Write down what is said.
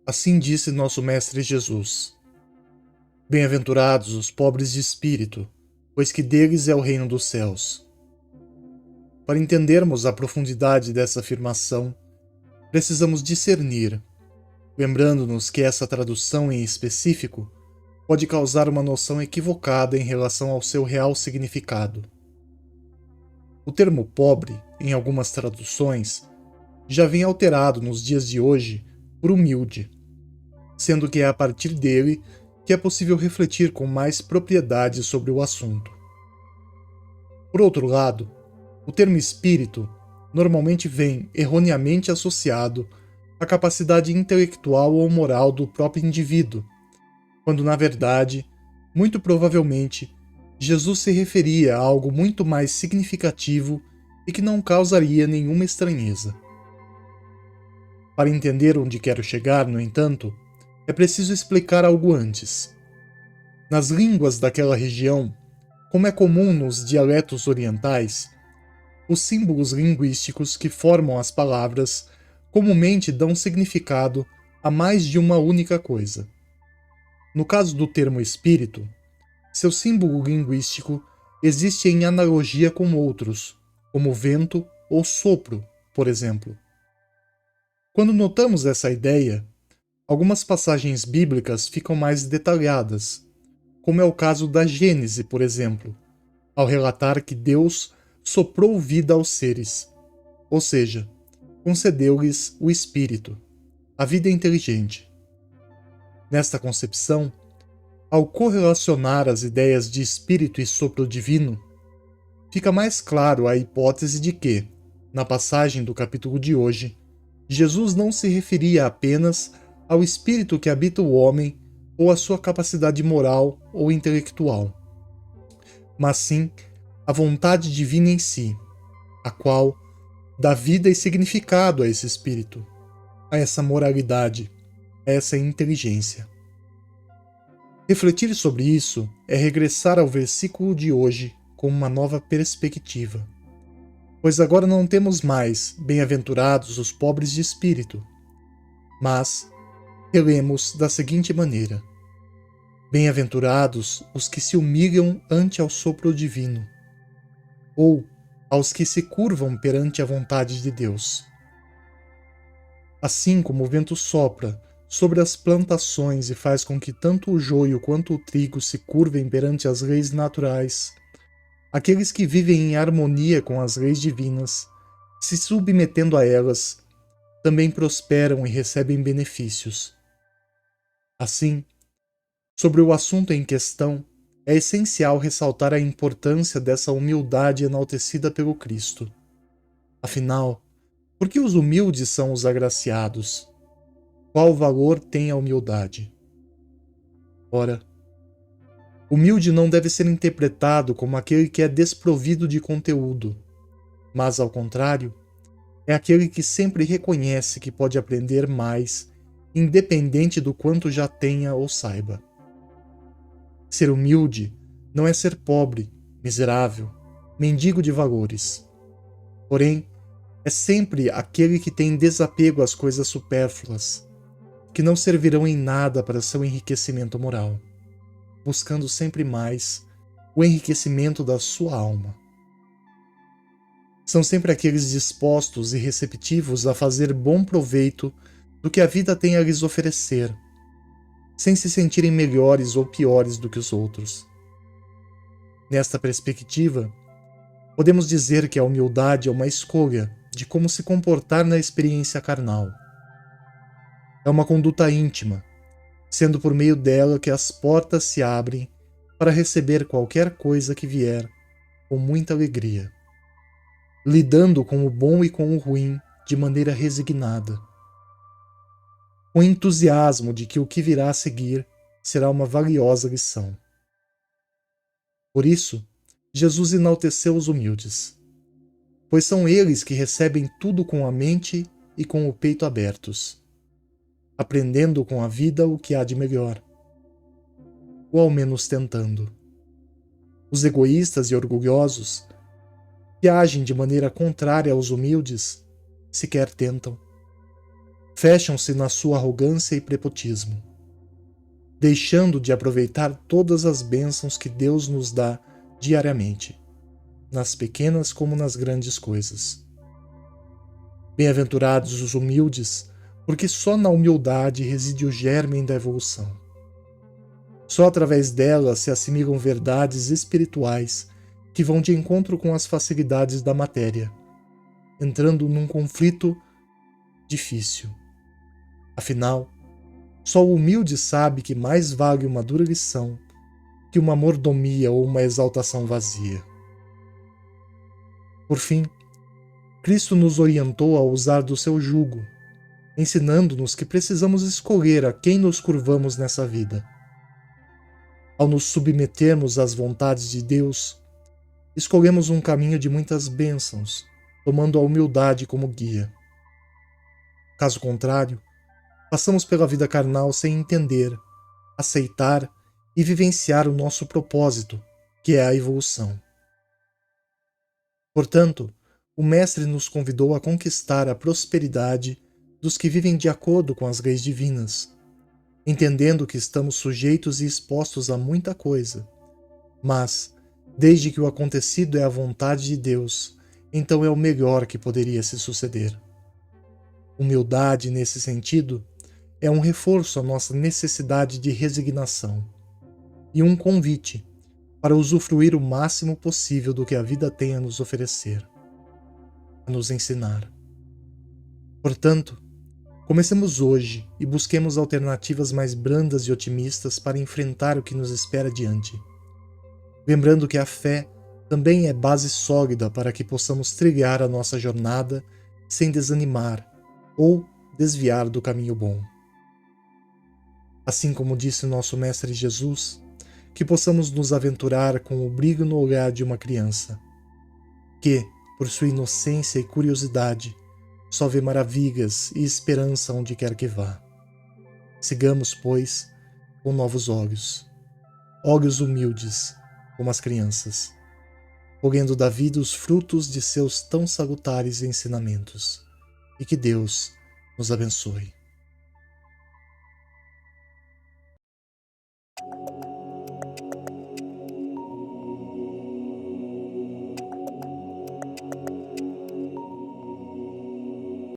Assim disse nosso Mestre Jesus: Bem-aventurados os pobres de espírito, pois que deles é o reino dos céus. Para entendermos a profundidade dessa afirmação, precisamos discernir, lembrando-nos que essa tradução em específico pode causar uma noção equivocada em relação ao seu real significado. O termo pobre, em algumas traduções, já vem alterado nos dias de hoje por humilde, sendo que é a partir dele que é possível refletir com mais propriedade sobre o assunto. Por outro lado, o termo espírito normalmente vem erroneamente associado à capacidade intelectual ou moral do próprio indivíduo, quando na verdade, muito provavelmente, Jesus se referia a algo muito mais significativo e que não causaria nenhuma estranheza. Para entender onde quero chegar, no entanto, é preciso explicar algo antes. Nas línguas daquela região, como é comum nos dialetos orientais, os símbolos linguísticos que formam as palavras comumente dão significado a mais de uma única coisa. No caso do termo espírito, seu símbolo linguístico existe em analogia com outros, como vento ou sopro, por exemplo. Quando notamos essa ideia, algumas passagens bíblicas ficam mais detalhadas, como é o caso da Gênese, por exemplo, ao relatar que Deus soprou vida aos seres, ou seja, concedeu-lhes o espírito, a vida inteligente. Nesta concepção, ao correlacionar as ideias de espírito e sopro divino, fica mais claro a hipótese de que, na passagem do capítulo de hoje, Jesus não se referia apenas ao espírito que habita o homem ou à sua capacidade moral ou intelectual, mas sim à vontade divina em si, a qual dá vida e significado a esse espírito, a essa moralidade, a essa inteligência. Refletir sobre isso é regressar ao versículo de hoje com uma nova perspectiva, pois agora não temos mais bem-aventurados os pobres de espírito, mas relemos da seguinte maneira: Bem-aventurados os que se humilham ante ao sopro divino, ou aos que se curvam perante a vontade de Deus. Assim como o vento sopra sobre as plantações e faz com que tanto o joio quanto o trigo se curvem perante as leis naturais, aqueles que vivem em harmonia com as leis divinas, se submetendo a elas, também prosperam e recebem benefícios. Assim, sobre o assunto em questão, é essencial ressaltar a importância dessa humildade enaltecida pelo Cristo. Afinal, por que os humildes são os agraciados? Qual valor tem a humildade? Ora, humilde não deve ser interpretado como aquele que é desprovido de conteúdo, mas, ao contrário, é aquele que sempre reconhece que pode aprender mais, independente do quanto já tenha ou saiba. Ser humilde não é ser pobre, miserável, mendigo de valores. Porém, é sempre aquele que tem desapego às coisas supérfluas, que não servirão em nada para seu enriquecimento moral, buscando sempre mais o enriquecimento da sua alma. São sempre aqueles dispostos e receptivos a fazer bom proveito do que a vida tem a lhes oferecer, sem se sentirem melhores ou piores do que os outros. Nesta perspectiva, podemos dizer que a humildade é uma escolha de como se comportar na experiência carnal. É uma conduta íntima, sendo por meio dela que as portas se abrem para receber qualquer coisa que vier com muita alegria, lidando com o bom e com o ruim de maneira resignada, com entusiasmo de que o que virá a seguir será uma valiosa lição. Por isso, Jesus enalteceu os humildes, pois são eles que recebem tudo com a mente e com o peito abertos, aprendendo com a vida o que há de melhor, ou ao menos tentando. Os egoístas e orgulhosos, que agem de maneira contrária aos humildes, sequer tentam. fecham-se na sua arrogância e prepotismo, deixando de aproveitar todas as bênçãos que Deus nos dá diariamente, nas pequenas como nas grandes coisas. Bem-aventurados os humildes, porque só na humildade reside o germe da evolução. Só através dela se assimilam verdades espirituais que vão de encontro com as facilidades da matéria, entrando num conflito difícil. Afinal, só o humilde sabe que mais vale uma dura lição que uma mordomia ou uma exaltação vazia. Por fim, Cristo nos orientou a usar do seu jugo, ensinando-nos que precisamos escolher a quem nos curvamos nessa vida. Ao nos submetermos às vontades de Deus, escolhemos um caminho de muitas bênçãos, tomando a humildade como guia. Caso contrário, passamos pela vida carnal sem entender, aceitar e vivenciar o nosso propósito, que é a evolução. Portanto, o Mestre nos convidou a conquistar a prosperidade dos que vivem de acordo com as leis divinas, entendendo que estamos sujeitos e expostos a muita coisa, mas, desde que o acontecido é a vontade de Deus, então é o melhor que poderia se suceder. Humildade, nesse sentido, é um reforço à nossa necessidade de resignação e um convite para usufruir o máximo possível do que a vida tem a nos oferecer, a nos ensinar. Portanto, comecemos hoje e busquemos alternativas mais brandas e otimistas para enfrentar o que nos espera diante, lembrando que a fé também é base sólida para que possamos trilhar a nossa jornada sem desanimar ou desviar do caminho bom. Assim como disse nosso Mestre Jesus, que possamos nos aventurar com o brilho no olhar de uma criança, que, por sua inocência e curiosidade, só vê maravilhas e esperança onde quer que vá. Sigamos, pois, com novos olhos humildes, como as crianças, colhendo da vida os frutos de seus tão salutares ensinamentos. E que Deus nos abençoe.